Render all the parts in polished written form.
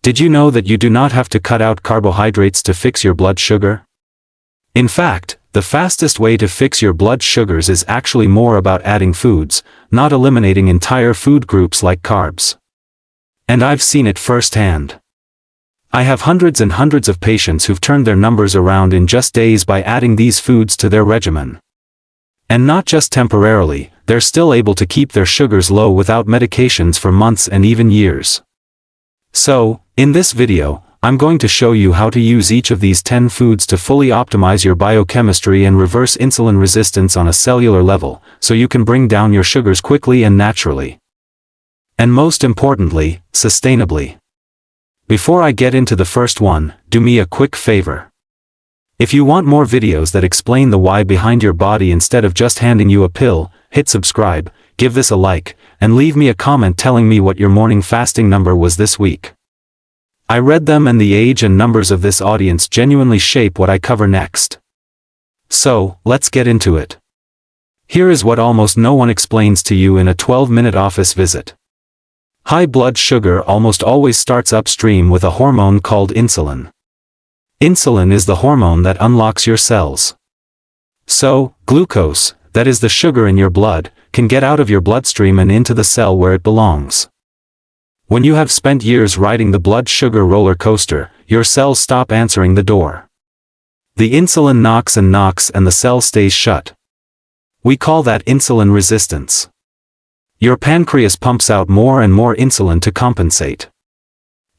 Did you know that you do not have to cut out carbohydrates to fix your blood sugar? In fact, the fastest way to fix your blood sugars is actually more about adding foods, not eliminating entire food groups like carbs. And I've seen it firsthand. I have hundreds and hundreds of patients who've turned their numbers around in just days by adding these foods to their regimen. And not just temporarily, they're still able to keep their sugars low without medications for months and even years. So, in this video, I'm going to show you how to use each of these 10 foods to fully optimize your biochemistry and reverse insulin resistance on a cellular level, so you can bring down your sugars quickly and naturally. And most importantly, sustainably. Before I get into the first one, do me a quick favor. If you want more videos that explain the why behind your body instead of just handing you a pill, hit subscribe, give this a like, and leave me a comment telling me what your morning fasting number was this week. I read them and the age and numbers of this audience genuinely shape what I cover next. So, let's get into it. Here is what almost no one explains to you in a 12-minute office visit. High blood sugar almost always starts upstream with a hormone called insulin. Insulin is the hormone that unlocks your cells. So, glucose, that is the sugar in your blood, can get out of your bloodstream and into the cell where it belongs. When you have spent years riding the blood sugar roller coaster, your cells stop answering the door. The insulin knocks and the cell stays shut. We call that insulin resistance. Your pancreas pumps out more and more insulin to compensate.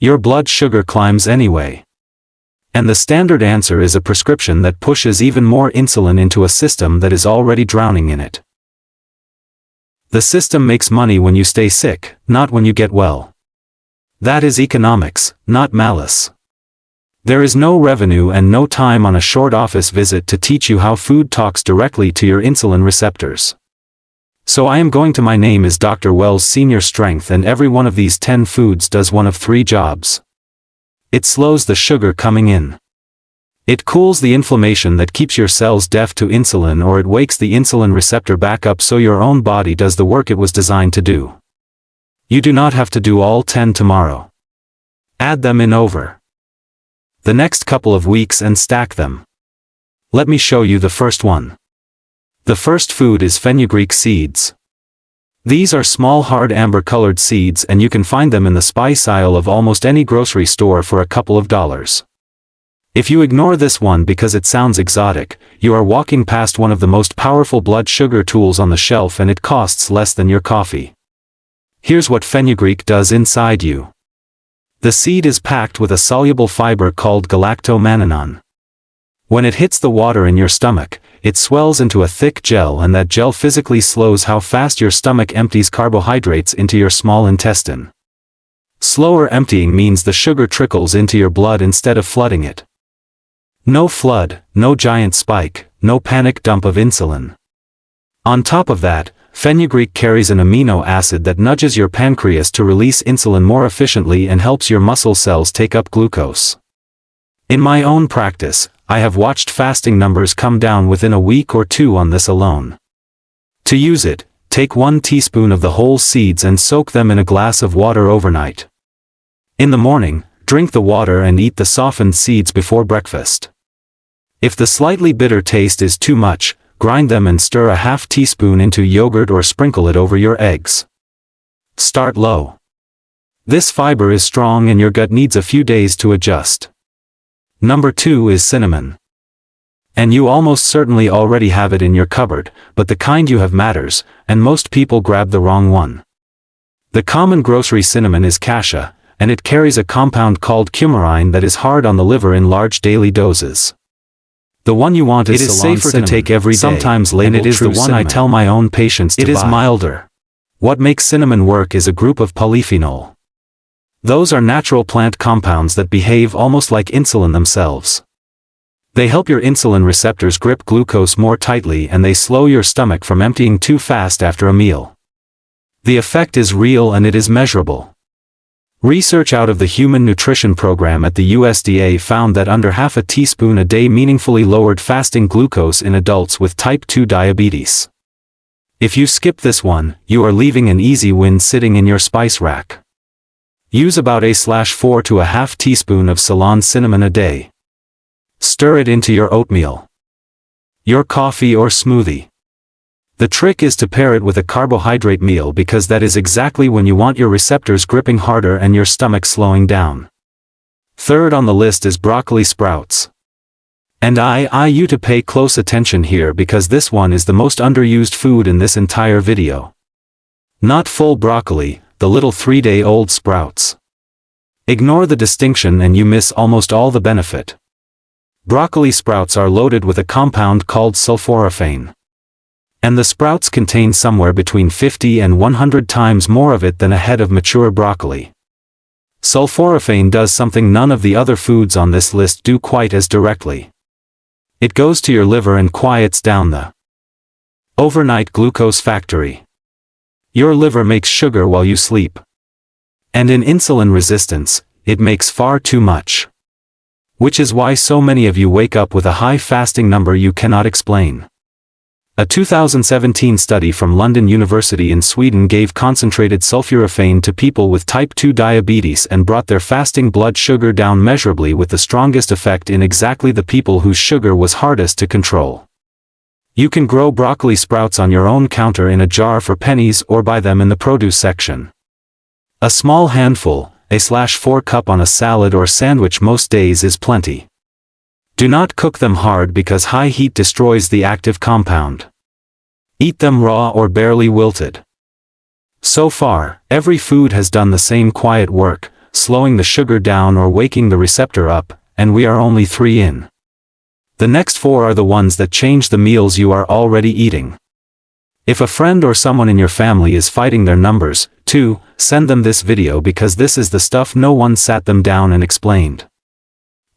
Your blood sugar climbs anyway. And the standard answer is a prescription that pushes even more insulin into a system that is already drowning in it. The system makes money when you stay sick, not when you get well. That is economics, not malice. There is no revenue and no time on a short office visit to teach you how food talks directly to your insulin receptors. So I am going to. My name is Dr. Wells Senior Strength, and every one of these 10 foods does one of 3 jobs. It slows the sugar coming in. It cools the inflammation that keeps your cells deaf to insulin, or it wakes the insulin receptor back up so your own body does the work it was designed to do. You do not have to do all 10 tomorrow. Add them in over the next couple of weeks and stack them. Let me show you the first one. The first food is fenugreek seeds. These are small hard amber-colored seeds, and you can find them in the spice aisle of almost any grocery store for a couple of dollars. If you ignore this one because it sounds exotic, you are walking past one of the most powerful blood sugar tools on the shelf, and it costs less than your coffee. Here's what fenugreek does inside you. The seed is packed with a soluble fiber called galactomannan. When it hits the water in your stomach, it swells into a thick gel, and that gel physically slows how fast your stomach empties carbohydrates into your small intestine. Slower emptying means the sugar trickles into your blood instead of flooding it. No flood, no giant spike, no panic dump of insulin. On top of that, fenugreek carries an amino acid that nudges your pancreas to release insulin more efficiently and helps your muscle cells take up glucose. In my own practice, I have watched fasting numbers come down within a week or 2 on this alone. To use it, take 1 teaspoon of the whole seeds and soak them in a glass of water overnight. In the morning, drink the water and eat the softened seeds before breakfast. If the slightly bitter taste is too much, grind them and stir a half teaspoon into yogurt or sprinkle it over your eggs. Start low. This fiber is strong and your gut needs a few days to adjust. Number 2 is cinnamon. And you almost certainly already have it in your cupboard, but the kind you have matters, and most people grab the wrong one. The common grocery cinnamon is cassia, and it carries a compound called coumarin that is hard on the liver in large daily doses. The one you want is Ceylon safer cinnamon, to take every day, sometimes labeled and it is true the one cinnamon. I tell my own patients to It is buy. milder. What makes cinnamon work is a group of polyphenol. Those are natural plant compounds that behave almost like insulin themselves. They help your insulin receptors grip glucose more tightly, and they slow your stomach from emptying too fast after a meal. The effect is real and it is measurable. Research out of the Human Nutrition Program at the USDA found that under half a teaspoon a day meaningfully lowered fasting glucose in adults with type 2 diabetes. If you skip this one, you are leaving an easy win sitting in your spice rack. Use about a/4 to a half teaspoon of Ceylon cinnamon a day. Stir it into your oatmeal, your coffee or smoothie. The trick is to pair it with a carbohydrate meal because that is exactly when you want your receptors gripping harder and your stomach slowing down. Third on the list is broccoli sprouts. And I you to pay close attention here because this one is the most underused food in this entire video. Not full broccoli, the little 3-day-old sprouts. Ignore the distinction and you miss almost all the benefit. Broccoli sprouts are loaded with a compound called sulforaphane. And the sprouts contain somewhere between 50 and 100 times more of it than a head of mature broccoli. Sulforaphane does something none of the other foods on this list do quite as directly. It goes to your liver and quiets down the overnight glucose factory. Your liver makes sugar while you sleep. And in insulin resistance, it makes far too much. Which is why so many of you wake up with a high fasting number you cannot explain. A 2017 study from London University in Sweden gave concentrated sulforaphane to people with type 2 diabetes and brought their fasting blood sugar down measurably with the strongest effect in exactly the people whose sugar was hardest to control. You can grow broccoli sprouts on your own counter in a jar for pennies or buy them in the produce section. A small handful, a/4 cup on a salad or sandwich most days is plenty. Do not cook them hard because high heat destroys the active compound. Eat them raw or barely wilted. So far, every food has done the same quiet work, slowing the sugar down or waking the receptor up, and we are only 3 in. The next 4 are the ones that change the meals you are already eating. If a friend or someone in your family is fighting their numbers, too, send them this video because this is the stuff no one sat them down and explained.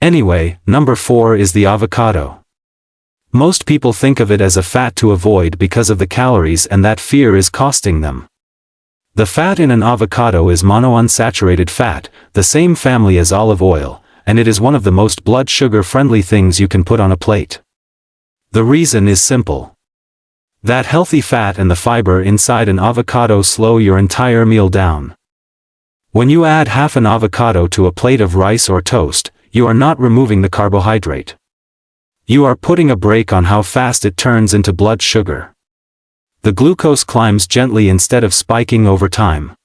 Anyway, number 4 is the avocado. Most people think of it as a fat to avoid because of the calories and that fear is costing them. The fat in an avocado is monounsaturated fat, the same family as olive oil, and it is one of the most blood sugar friendly things you can put on a plate. The reason is simple. That healthy fat and the fiber inside an avocado slow your entire meal down. When you add half an avocado to a plate of rice or toast, you are not removing the carbohydrate. You are putting a brake on how fast it turns into blood sugar. The glucose climbs gently instead of spiking over time.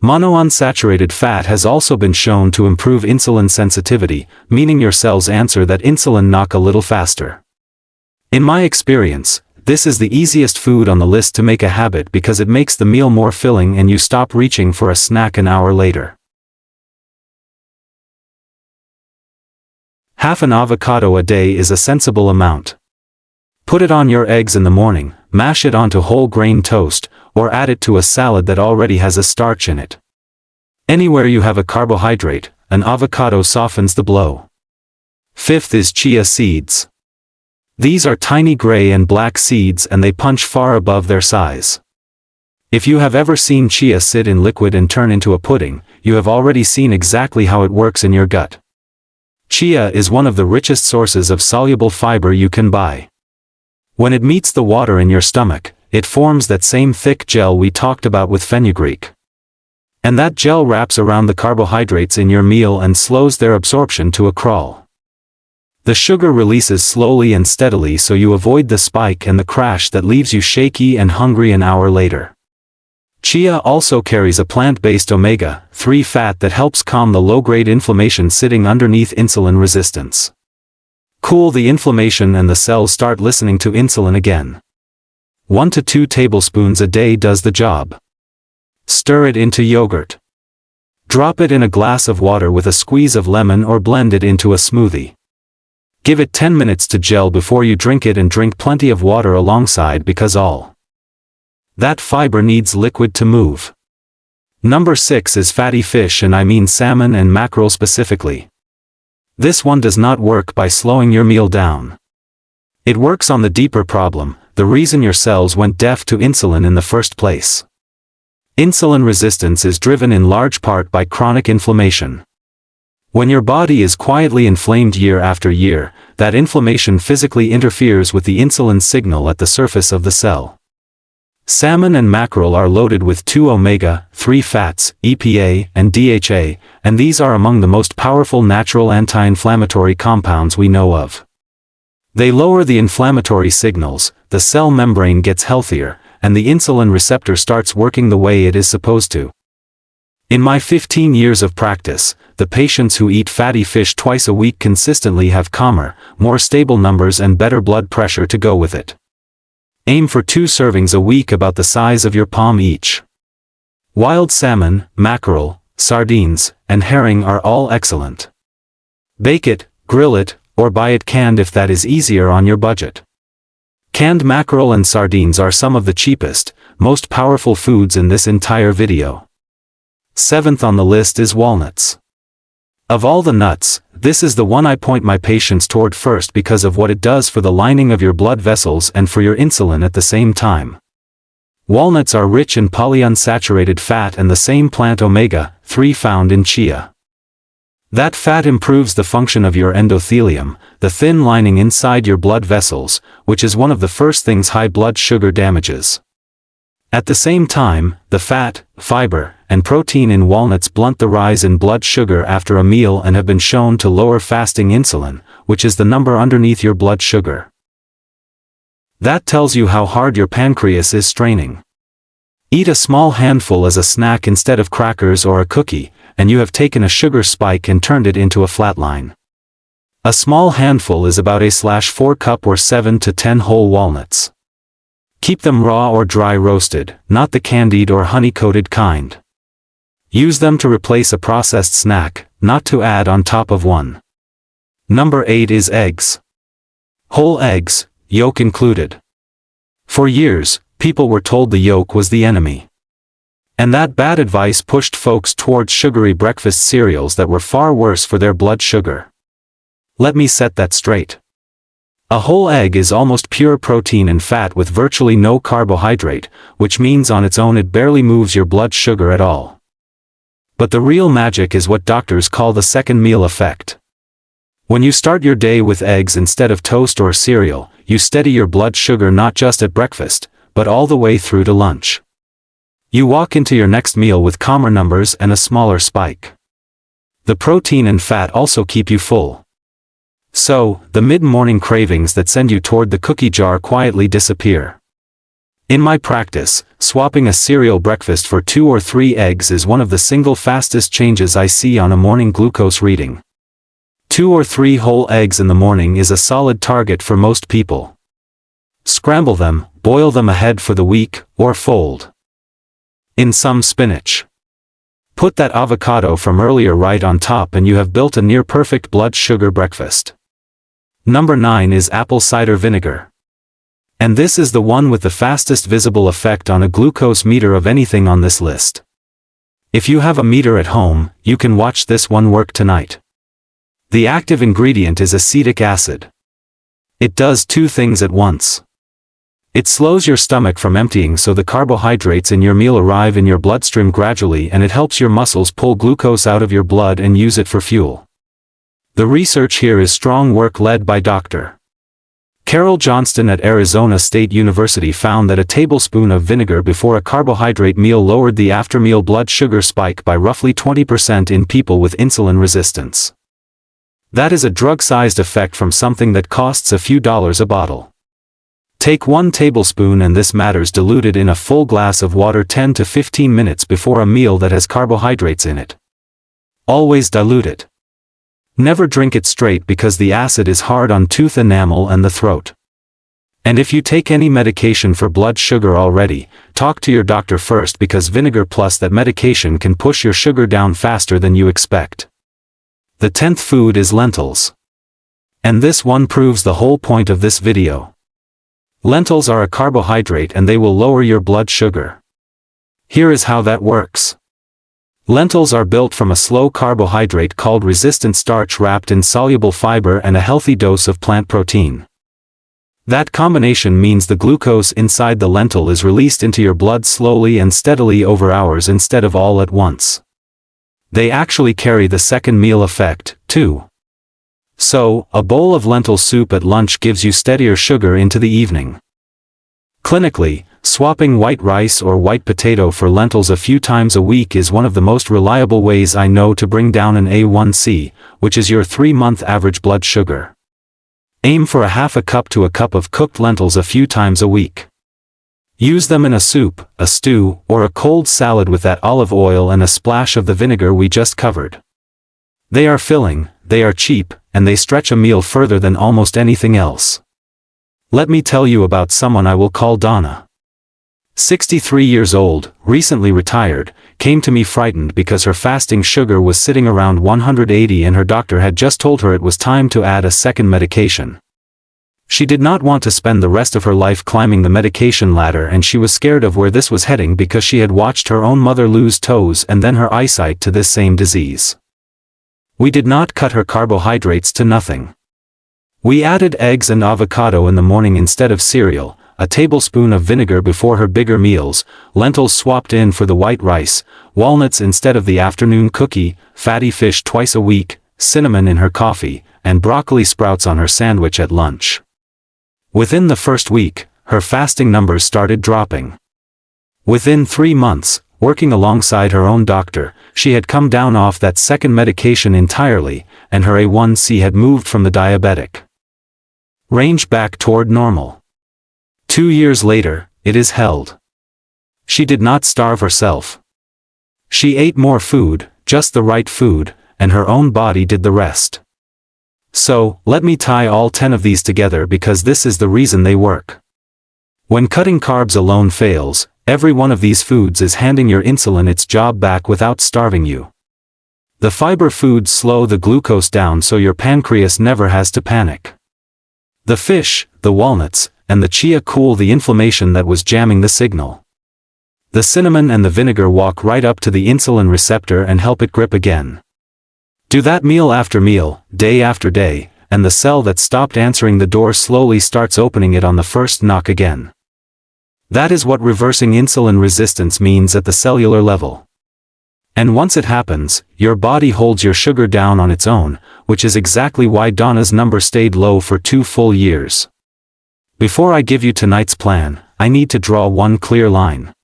Monounsaturated fat has also been shown to improve insulin sensitivity, meaning your cells answer that insulin knock a little faster. In my experience, this is the easiest food on the list to make a habit because it makes the meal more filling and you stop reaching for a snack an hour later. Half an avocado a day is a sensible amount. Put it on your eggs in the morning, mash it onto whole grain toast, or add it to a salad that already has a starch in it. Anywhere you have a carbohydrate, an avocado softens the blow. 5th is chia seeds. These are tiny gray and black seeds and they punch far above their size. If you have ever seen chia sit in liquid and turn into a pudding, you have already seen exactly how it works in your gut. Chia is one of the richest sources of soluble fiber you can buy. When it meets the water in your stomach, it forms that same thick gel we talked about with fenugreek. And that gel wraps around the carbohydrates in your meal and slows their absorption to a crawl. The sugar releases slowly and steadily so you avoid the spike and the crash that leaves you shaky and hungry an hour later. Chia also carries a plant-based omega-3 fat that helps calm the low-grade inflammation sitting underneath insulin resistance. Cool the inflammation and the cells start listening to insulin again. 1 to 2 tablespoons a day does the job. Stir it into yogurt. Drop it in a glass of water with a squeeze of lemon or blend it into a smoothie. Give it 10 minutes to gel before you drink it and drink plenty of water alongside because all that fiber needs liquid to move. Number 6 is fatty fish, and I mean salmon and mackerel specifically. This one does not work by slowing your meal down. It works on the deeper problem, the reason your cells went deaf to insulin in the first place. Insulin resistance is driven in large part by chronic inflammation. When your body is quietly inflamed year after year, that inflammation physically interferes with the insulin signal at the surface of the cell. Salmon and mackerel are loaded with 2 omega-3 fats, EPA, and DHA, and these are among the most powerful natural anti-inflammatory compounds we know of. They lower the inflammatory signals, the cell membrane gets healthier, and the insulin receptor starts working the way it is supposed to. In my 15 years of practice, the patients who eat fatty fish twice a week consistently have calmer, more stable numbers and better blood pressure to go with it. Aim for 2 servings a week about the size of your palm each. Wild salmon, mackerel, sardines, and herring are all excellent. Bake it, grill it, or buy it canned if that is easier on your budget. Canned mackerel and sardines are some of the cheapest, most powerful foods in this entire video. 7th on the list is walnuts. Of all the nuts, this is the one I point my patients toward first because of what it does for the lining of your blood vessels and for your insulin at the same time. Walnuts are rich in polyunsaturated fat and the same plant omega-3 found in chia. That fat improves the function of your endothelium, the thin lining inside your blood vessels, which is one of the first things high blood sugar damages. At the same time, the fat, fiber, and protein in walnuts blunt the rise in blood sugar after a meal and have been shown to lower fasting insulin, which is the number underneath your blood sugar. That tells you how hard your pancreas is straining. Eat a small handful as a snack instead of crackers or a cookie, and you have taken a sugar spike and turned it into a flat line. A small handful is about a/4 cup or 7 to 10 whole walnuts. Keep them raw or dry roasted, not the candied or honey-coated kind. Use them to replace a processed snack, not to add on top of one. Number 8 is eggs. Whole eggs, yolk included. For years, people were told the yolk was the enemy. And that bad advice pushed folks towards sugary breakfast cereals that were far worse for their blood sugar. Let me set that straight. A whole egg is almost pure protein and fat with virtually no carbohydrate, which means on its own it barely moves your blood sugar at all. But the real magic is what doctors call the second meal effect. When you start your day with eggs instead of toast or cereal, you steady your blood sugar not just at breakfast, but all the way through to lunch. You walk into your next meal with calmer numbers and a smaller spike. The protein and fat also keep you full. So, the mid-morning cravings that send you toward the cookie jar quietly disappear. In my practice, swapping a cereal breakfast for 2 or 3 eggs is one of the single fastest changes I see on a morning glucose reading. 2 or 3 whole eggs in the morning is a solid target for most people. Scramble them, boil them ahead for the week, or fold in some spinach. Put that avocado from earlier right on top and you have built a near-perfect blood sugar breakfast. Number 9 is apple cider vinegar. And this is the one with the fastest visible effect on a glucose meter of anything on this list. If you have a meter at home, you can watch this one work tonight. The active ingredient is acetic acid. It does 2 things at once. It slows your stomach from emptying so the carbohydrates in your meal arrive in your bloodstream gradually, and it helps your muscles pull glucose out of your blood and use it for fuel. The research here is strong work led by Dr. Carol Johnston at Arizona State University found that a tablespoon of vinegar before a carbohydrate meal lowered the after-meal blood sugar spike by roughly 20% in people with insulin resistance. That is a drug-sized effect from something that costs a few dollars a bottle. Take 1 tablespoon and this matters diluted in a full glass of water 10 to 15 minutes before a meal that has carbohydrates in it. Always dilute it. Never drink it straight because the acid is hard on tooth enamel and the throat. And if you take any medication for blood sugar already, talk to your doctor first because vinegar plus that medication can push your sugar down faster than you expect. The 10th food is lentils. And this one proves the whole point of this video. Lentils are a carbohydrate and they will lower your blood sugar. Here is how that works. Lentils are built from a slow carbohydrate called resistant starch wrapped in soluble fiber and a healthy dose of plant protein. That combination means the glucose inside the lentil is released into your blood slowly and steadily over hours instead of all at once. They actually carry the second meal effect, too. So, a bowl of lentil soup at lunch gives you steadier sugar into the evening. Clinically, Swapping white rice or white potato for lentils a few times a week is one of the most reliable ways I know to bring down an A1C, which is your 3-month average blood sugar. Aim for a half a cup to a cup of cooked lentils a few times a week. Use them in a soup, a stew, or a cold salad with that olive oil and a splash of the vinegar we just covered. They are filling, they are cheap, and they stretch a meal further than almost anything else. Let me tell you about someone I will call Donna. 63 years old, recently retired, came to me frightened because her fasting sugar was sitting around 180 and her doctor had just told her it was time to add a second medication. She did not want to spend the rest of her life climbing the medication ladder, and she was scared of where this was heading because she had watched her own mother lose toes and then her eyesight to this same disease. We did not cut her carbohydrates to nothing. We added eggs and avocado in the morning instead of cereal, a tablespoon of vinegar before her bigger meals, lentils swapped in for the white rice, walnuts instead of the afternoon cookie, fatty fish twice a week, cinnamon in her coffee, and broccoli sprouts on her sandwich at lunch. Within the first week, her fasting numbers started dropping. Within 3 months, working alongside her own doctor, she had come down off that second medication entirely, and her A1C had moved from the diabetic range back toward normal. 2 years later, it is held. She did not starve herself. She ate more food, just the right food, and her own body did the rest. So, let me tie all 10 of these together because this is the reason they work. When cutting carbs alone fails, every one of these foods is handing your insulin its job back without starving you. The fiber foods slow the glucose down so your pancreas never has to panic. The fish, the walnuts, and the chia cool the inflammation that was jamming the signal. The cinnamon and the vinegar walk right up to the insulin receptor and help it grip again. Do that meal after meal, day after day, and the cell that stopped answering the door slowly starts opening it on the first knock again. That is what reversing insulin resistance means at the cellular level. And once it happens, your body holds your sugar down on its own, which is exactly why Donna's number stayed low for 2 full years. Before I give you tonight's plan, I need to draw one clear line.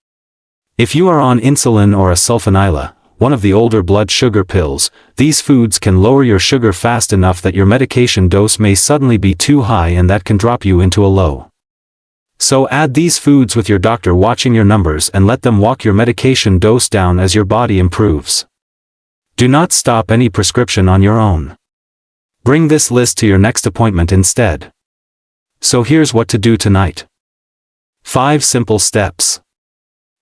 If you are on insulin or a sulfonyla, one of the older blood sugar pills, these foods can lower your sugar fast enough that your medication dose may suddenly be too high, and that can drop you into a low. So add these foods with your doctor watching your numbers and let them walk your medication dose down as your body improves. Do not stop any prescription on your own. Bring this list to your next appointment instead. So here's what to do tonight. 5 simple steps.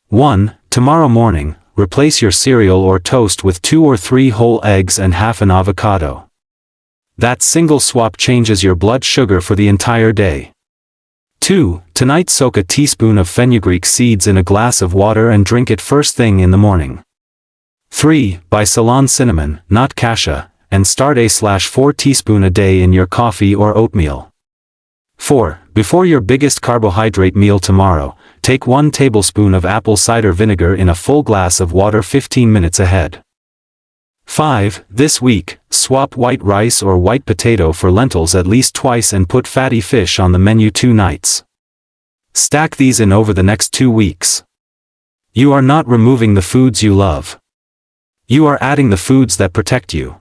1. Tomorrow morning, replace your cereal or toast with 2 or 3 whole eggs and half an avocado. That single swap changes your blood sugar for the entire day. 2. Tonight soak a teaspoon of fenugreek seeds in a glass of water and drink it first thing in the morning. 3. Buy Ceylon cinnamon, not cassia, and start a/4 teaspoon a day in your coffee or oatmeal. 4. Before your biggest carbohydrate meal tomorrow, take 1 tablespoon of apple cider vinegar in a full glass of water 15 minutes ahead. 5. This week, swap white rice or white potato for lentils at least twice and put fatty fish on the menu 2 nights. Stack these in over the next 2 weeks. You are not removing the foods you love. You are adding the foods that protect you.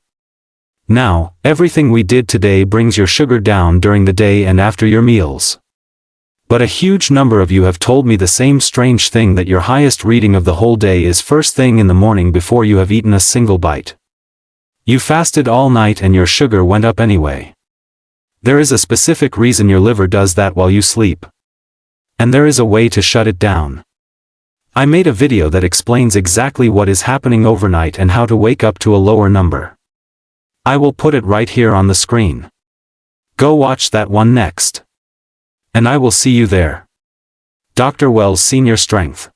Now, everything we did today brings your sugar down during the day and after your meals. But a huge number of you have told me the same strange thing, that your highest reading of the whole day is first thing in the morning before you have eaten a single bite. You fasted all night and your sugar went up anyway. There is a specific reason your liver does that while you sleep. And there is a way to shut it down. I made a video that explains exactly what is happening overnight and how to wake up to a lower number. I will put it right here on the screen. Go watch that one next. And I will see you there. Dr. Wells, Senior Strength.